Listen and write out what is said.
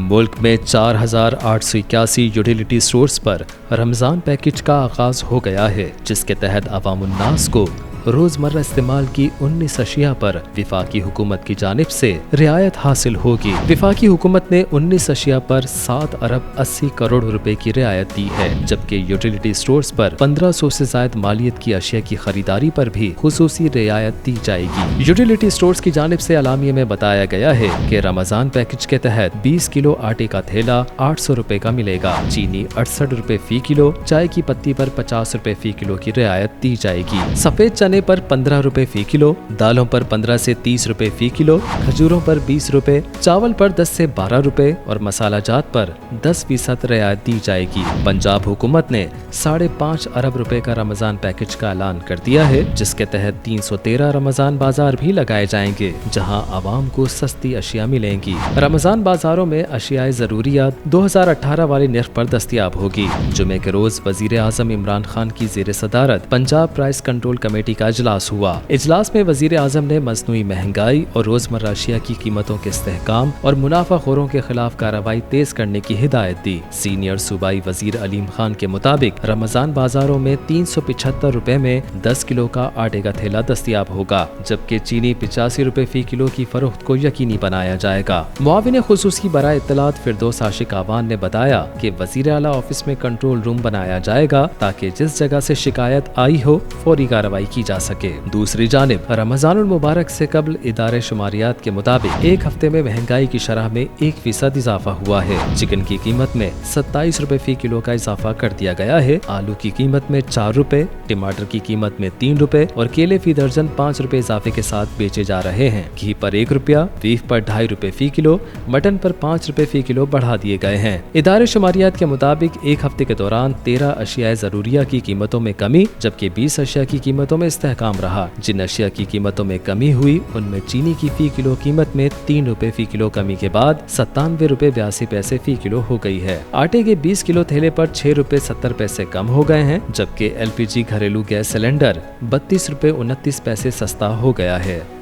मुल्क में 4,881 utility stores पर रमज़ान पैकेज का आगाज हो गया है, जिसके तहत अवामुन्नास को रोजमर्रा इस्तेमाल की 19 अशिया पर विफाकी हुकूमत की जानिब से रियायत हासिल होगी। विफाकी हुकूमत ने 19 अशिया पर 7 अरब 80 करोड़ रुपए की रियायत दी है, जबकि यूटिलिटी स्टोर्स पर 1500 से ज्यादा मालियत की अशिया की खरीदारी पर भी खुसूसी रियायत दी जाएगी। यूटिलिटी स्टोर्स की जानिब से अलामिया में बताया गया है कि रमजान पैकेज के तहत 20 किलो आटे का थैला 800 रुपए का मिलेगा, चीनी 68 रुपए फी किलो, चाय की पत्ती पर 50 रुपए फी किलो की रियायत दी जाएगी। सफेद चने पर 15 रुपए फी किलो, दालों पर 15 से 30 रुपए फी किलो, खजूरों पर 20 रुपए, चावल पर 10 से 12 रुपए और मसाला जात पर 10% रियायत दी जाएगी। पंजाब हुकूमत ने 5.5 अरब रुपए का रमजान पैकेज का ऐलान कर दिया है, जिसके तहत 313 रमजान बाजार भी लगाए जाएंगे, जहां आवाम को सस्ती अशिया मिलेंगी। रमजान बाजारों में अशियाए जरूरियात 2018 वाले नर्ख पर दस्तयाब होगी। जुमे के रोज वजीर आजम इमरान खान की जेर सदारत पंजाब प्राइस कंट्रोल कमेटी का इजलास हुआ। इजलास में वजीर आजम ने मसनूई महंगाई और रोजमर्रा अशिया की कीमतों के इस्तेहकाम और मुनाफाखोरों के खिलाफ कार्रवाई तेज करने की हिदायत दी। सीनियर सूबाई वजीर अलीम खान के मुताबिक रमजान बाजारों में 375 रुपए में 10 किलो का आटे का थैला दस्तयाब होगा, जबकि चीनी 85 रुपए फी किलो की फरोख्त को यकीनी बनाया जाएगा। मुआविन खुसूसी बराए इत्तलात फिरदौस आशिक आवान ने बताया कि वजीर आला ऑफिस में कंट्रोल रूम बनाया जाएगा, ताकि जिस जगह से शिकायत आई हो फौरी कार्रवाई की जा सके। दूसरी जानिब रमजानुल मुबारक से कबल इदारे शुमारियात के मुताबिक एक हफ्ते में महंगाई की शरह में 1% इजाफा हुआ है। चिकन की कीमत में 27 रुपए फी किलो का इजाफा कर दिया गया है। आलू की कीमत में 4 रुपए, टमाटर की कीमत में 3 रुपए और केले फी दर्जन 5 रुपए इजाफे के साथ बेचे जा रहे हैं। घी पर 1 रुपया, बीफ पर 2.5 रुपए फी किलो, मटन पर 5 रुपए फी किलो बढ़ा दिए गए हैं। इदारे शुमारियात के मुताबिक एक हफ्ते के दौरान 13 अशियाए जरूरिया की कीमतों में कमी, जबकि 20 अशिया की कीमतों में इस्तेहकाम रहा। जिन अशिया की कीमतों में कमी हुई उनमें चीनी की फी किलो कीमत में 3 रुपए फी किलो कमी के बाद 97 रुपए 82 पैसे फी किलो हो गई है। आटे के 20 किलो थैले पर 6 रुपए 70 पैसे कम हो गए हैं, जबकि LPG घरेलू गैस सिलेंडर 32 रुपए 29 पैसे सस्ता हो गया है।